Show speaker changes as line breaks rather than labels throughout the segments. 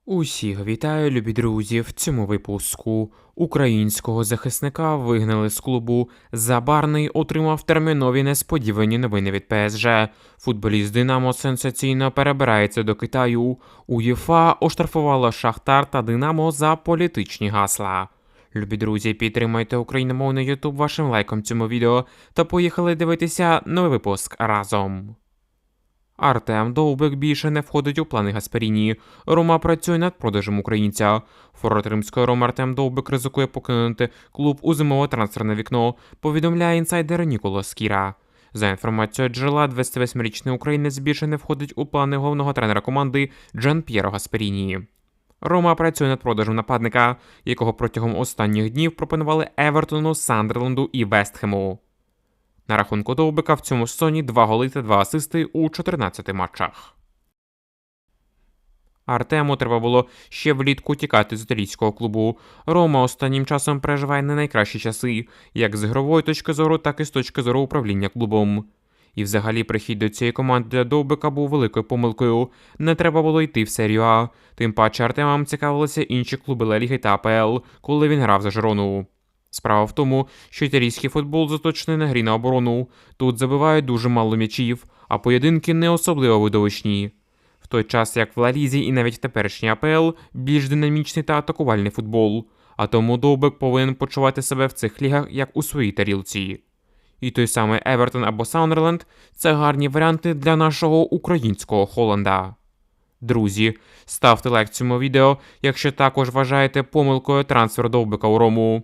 Усіх вітаю, любі друзі! В цьому випуску українського захисника вигнали з клубу. Забарний отримав термінові несподівані новини від ПСЖ. Футболіст Динамо сенсаційно перебирається до Китаю. УЄФА оштрафувала Шахтар та Динамо за політичні гасла. Любі друзі, підтримайте україномовний ютуб вашим лайком цьому відео та поїхали дивитися новий випуск разом. Артем Довбик більше не входить у плани Гасперіні. Рома працює над продажем українця. Форвард римської Роми Артем Довбик ризикує покинути клуб у зимове трансферне вікно, повідомляє інсайдер Ніколо Скіра. За інформацією джерела, 28-річний українець більше не входить у плани головного тренера команди Джан П'єро Гасперіні. Рома працює над продажем нападника, якого протягом останніх днів пропонували Евертону, Сандерленду і Вестхему. На рахунку Довбика в цьому сезоні 2 голи та 2 асисти у 14 матчах. Артему треба було ще влітку тікати з італійського клубу. Рома останнім часом переживає не найкращі часи, як з ігрової точки зору, так і з точки зору управління клубом. І взагалі прихід до цієї команди для Довбика був великою помилкою. Не треба було йти в серію А. Тим паче Артемом цікавилися інші клуби Ла Ліги та АПЛ, коли він грав за Жирону. Справа в тому, що італійський футбол заточений на грі на оборону. Тут забивають дуже мало м'ячів, а поєдинки не особливо видовищні. В той час, як в Ла Лізі і навіть в теперішній АПЛ більш динамічний та атакувальний футбол, а тому Довбик повинен почувати себе в цих лігах як у своїй тарілці. І той самий Евертон або Сандерленд – це гарні варіанти для нашого українського Холланда. Друзі, ставте лайк цьому відео, якщо також вважаєте помилкою трансфер Довбика у Рому.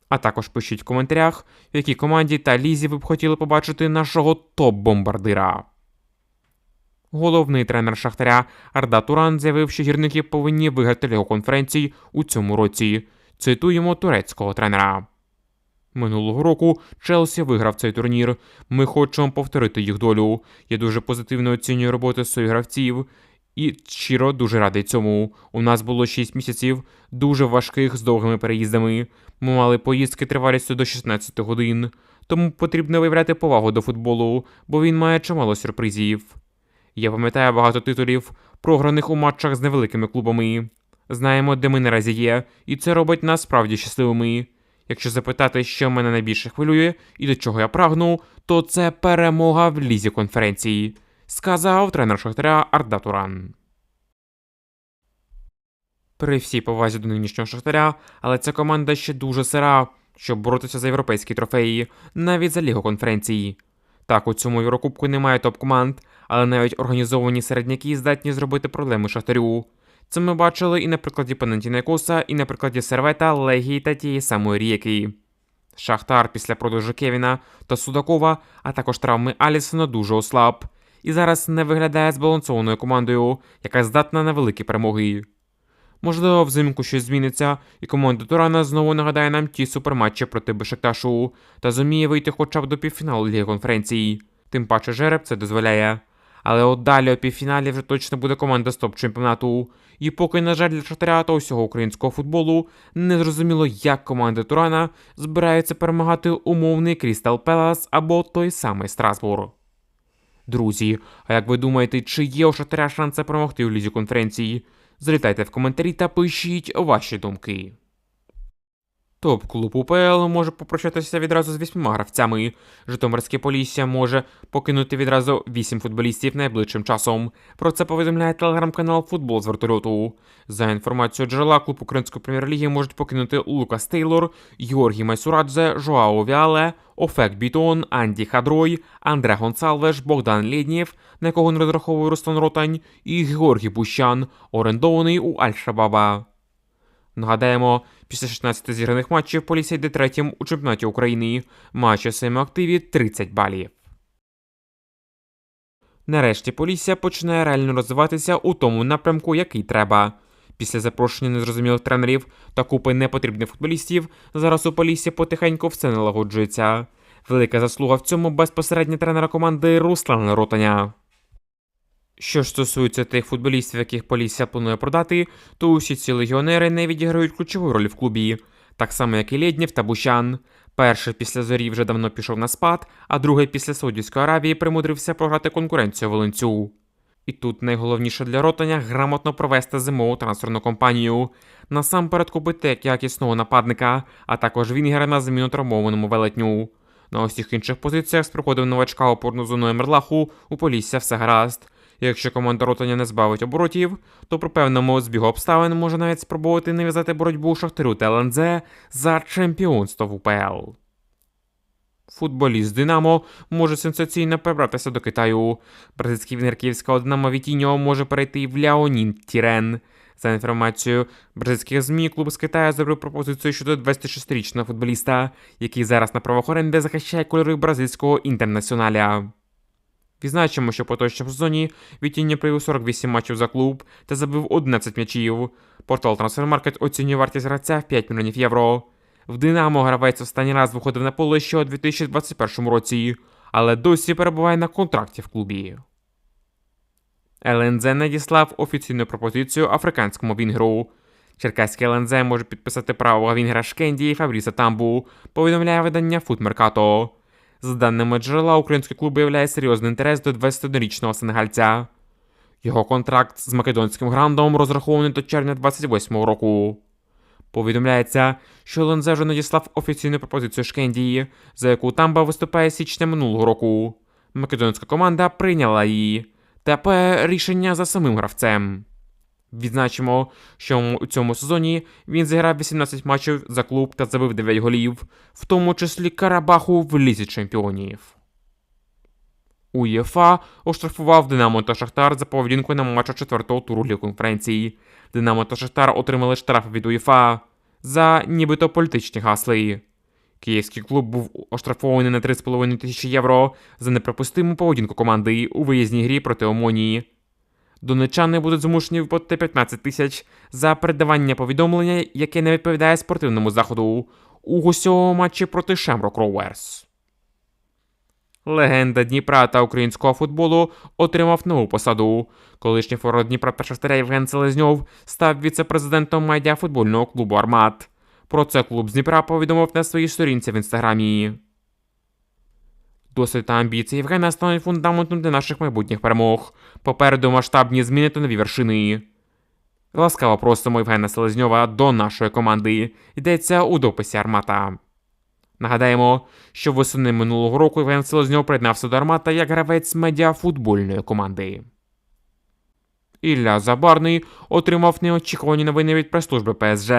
А також пишіть в коментарях, в якій команді та лізі ви б хотіли побачити нашого топ-бомбардира. Головний тренер Шахтаря Арда Туран заявив, що гірники повинні виграти Лігу конференцій у цьому році. Цитуємо турецького тренера. Минулого року Челсі виграв цей турнір. Ми хочемо повторити їх долю. Я дуже позитивно оцінюю роботу своїх гравців і щиро дуже радий цьому. У нас було 6 місяців, дуже важких з довгими переїздами. Ми мали поїздки тривалістю до 16 годин. Тому потрібно виявляти повагу до футболу, бо він має чимало сюрпризів. Я пам'ятаю багато титулів, програних у матчах з невеликими клубами. Знаємо, де ми наразі є, і це робить нас справді щасливими. Якщо запитати, що мене найбільше хвилює і до чого я прагну, то це перемога в лізі конференції, сказав тренер Шахтаря Арда Туран. При всій повазі до нинішнього Шахтаря, але ця команда ще дуже сира, щоб боротися за європейські трофеї, навіть за Лігу конференції. Так, у цьому Єврокубку немає топ-команд, але навіть організовані середняки здатні зробити проблеми Шахтарю. Це ми бачили і на прикладі Панатінайкоса, і на прикладі Сервета, Легії та тієї самої Рієки. Шахтар після продажу Кевіна та Судакова, а також травми Алісона дуже ослаб. І зараз не виглядає збалансованою командою, яка здатна на великі перемоги. Можливо, взимку щось зміниться, і команда Турана знову нагадає нам ті суперматчі проти Бешикташу та зуміє вийти хоча б до півфіналу Ліги конференцій. Тим паче жереб це дозволяє. Але от далі у півфіналі вже точно буде команда з топ-чемпіонату. І поки, на жаль, для Шахтаря та усього українського футболу не зрозуміло, як команда Турана збирається перемагати умовний Крістал Пелас або той самий Страсбург. Друзі, а як ви думаєте, чи є у Шахтаря шанси перемогти у Лізі конференції? Залітайте в коментарі та пишіть ваші думки. Топ-клуб УПЛ може попрощатися відразу з 8 гравцями. Житомирське Полісся може покинути відразу 8 футболістів найближчим часом. Про це повідомляє телеграм-канал «Футбол з вертольоту». За інформацією джерела, клуб Української прем'єр-ліги можуть покинути Лукас Тейлор, Георгій Майсурадзе, Жоао Віале, Офек Бітон, Анді Хадрой, Андре Гонсалвеш, Богдан Лєднєв, на якого не розраховує Руслан Ротань, і Георгій Бущан, орендований у Аль-Шабаба. Нагадаємо, після 16 зіграних матчів Полісся йде третім у чемпіонаті України. Матчі в своєму активі 30 балів. Нарешті Полісся починає реально розвиватися у тому напрямку, який треба. Після запрошення незрозумілих тренерів та купи непотрібних футболістів, зараз у Поліссі потихеньку все налагоджується. Велика заслуга в цьому безпосередньо тренера команди Руслана Ротаня. Що ж стосується тих футболістів, яких Полісся планує продати, то усі ці легіонери не відіграють ключову роль в клубі. Так само, як і Лєднєв та Бущан. Перший після Зорі вже давно пішов на спад, а другий після Саудівської Аравії примудрився програти конкуренцію Волинцю. І тут найголовніше для Ротаня – грамотно провести зимову трансферну кампанію. Насамперед купити як якісного нападника, а також вінгера на заміну травмованому велетню. На усіх інших позиціях з приходом новачка опорну зону Емерлаху у Полісся все гаразд. І якщо команда Ротаня не збавить оборотів, то при певному збігу обставин може навіть спробувати нав'язати боротьбу Шахтарю та ЛНЗ за чемпіонство в УПЛ. Футболіст «Динамо» може сенсаційно перебратися до Китаю. Бразильський вінгер київського «Динамо» Вітіньо може перейти в Ляонін Тірен. За інформацією бразильських ЗМІ, клуб з Китаю зробив пропозицію щодо 26-річного футболіста, який зараз на правах оренди захищає кольори бразильського Інтернаціоналя. Відзначимо, що в поточному сезоні Вітіньо провів 48 матчів за клуб та забив 11 м'ячів. Портал Transfermarkt оцінює вартість гравця в 5 мільйонів євро. В «Динамо» гравець останній раз виходив на поле ще у 2021 році, але досі перебуває на контракті в клубі. ЛНЗ надіслав офіційну пропозицію африканському вінгеру. Черкаський ЛНЗ може підписати правого вінгера Шкенді і Фабріса Тамбу, повідомляє видання Foot Mercato. За даними джерела, український клуб виявляє серйозний інтерес до 21-річного сенегальця. Його контракт з македонським грандом розрахований до червня 28-го року. Повідомляється, що ЛНЗ вже надіслав офіційну пропозицію Шкендії, за яку Тамба виступає з січня минулого року. Македонська команда прийняла її. Тепер рішення за самим гравцем. Відзначимо, що у цьому сезоні він зіграв 18 матчів за клуб та забив 9 голів, в тому числі Карабаху в Лізі чемпіонів. УЄФА оштрафував Динамо та Шахтар за поведінку на матчах 4-го туру Ліги конференції. Динамо та Шахтар отримали штрафи від УЄФА за нібито політичні гасли. Київський клуб був оштрафований на 3,5 тисячі євро за неприпустиму поведінку команди у виїзній грі проти Омонії. Донеччани будуть змушені виплатити 15 тисяч за передавання повідомлення, яке не відповідає спортивному заходу у гостьовому матчі проти Shamrock Rovers. Легенда Дніпра та українського футболу отримав нову посаду. Колишній форвард Дніпра та Шахтаря Євген Селезньов став віце-президентом медіафутбольного клубу «Армат». Про це клуб з Дніпра повідомив на своїй сторінці в Інстаграмі. Досвід та амбіції Євгена стануть фундаментом для наших майбутніх перемог. Попереду масштабні зміни та нові вершини. Ласкаво просимо Євгена Селезньова до нашої команди. Йдеться у дописі «Армата». Нагадаємо, що восени минулого року Євген Селезньов приєднався до «Армата» як гравець медіафутбольної команди. Ілля Забарний отримав неочікувані новини від прес-служби ПСЖ.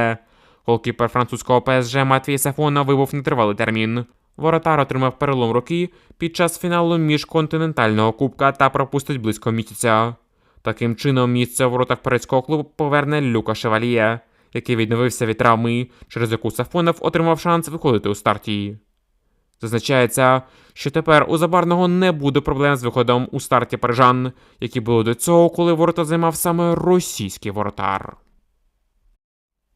Голкіпер французького ПСЖ Матвій Сафона вибув нетривалий термін. Воротар отримав перелом руки під час фіналу міжконтинентального кубка та пропустить близько місяця. Таким чином, місце у воротах турецького клубу поверне Люка Шевальє, який відновився від травми, через яку Сафонов отримав шанс виходити у старті. Зазначається, що тепер у Забарного не буде проблем з виходом у старті парижан, які були до цього, коли ворота займав саме російський воротар.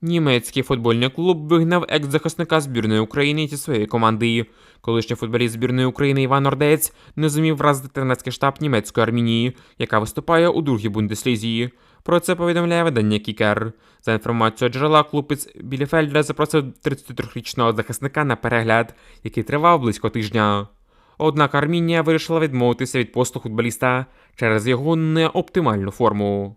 Німецький футбольний клуб вигнав екс-захисника збірної України зі своєї команди. Колишній футболіст збірної України Іван Ордець не зумів вразити тренерський штаб німецької Армінії, яка виступає у другій Бундеслізі. Про це повідомляє видання Кікер. За інформацією джерела, клуб із Білефельда запросив 33-річного захисника на перегляд, який тривав близько тижня. Однак Армінія вирішила відмовитися від посту футболіста через його неоптимальну форму.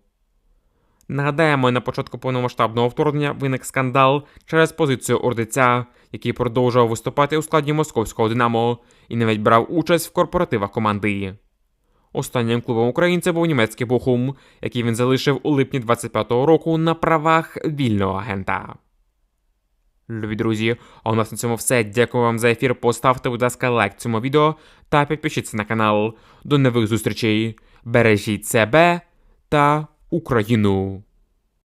Нагадаємо, на початку повномасштабного вторгнення виник скандал через позицію Ордеця, який продовжував виступати у складі московського «Динамо» і навіть брав участь в корпоративах команди. Останнім клубом українця був німецький Бохум, який він залишив у липні 25-го року на правах вільного агента. Любі друзі, а у нас на цьому все. Дякую вам за ефір. Поставте, будь ласка, лайк цьому відео та підпишіться на канал. До нових зустрічей. Бережіть себе та Україну!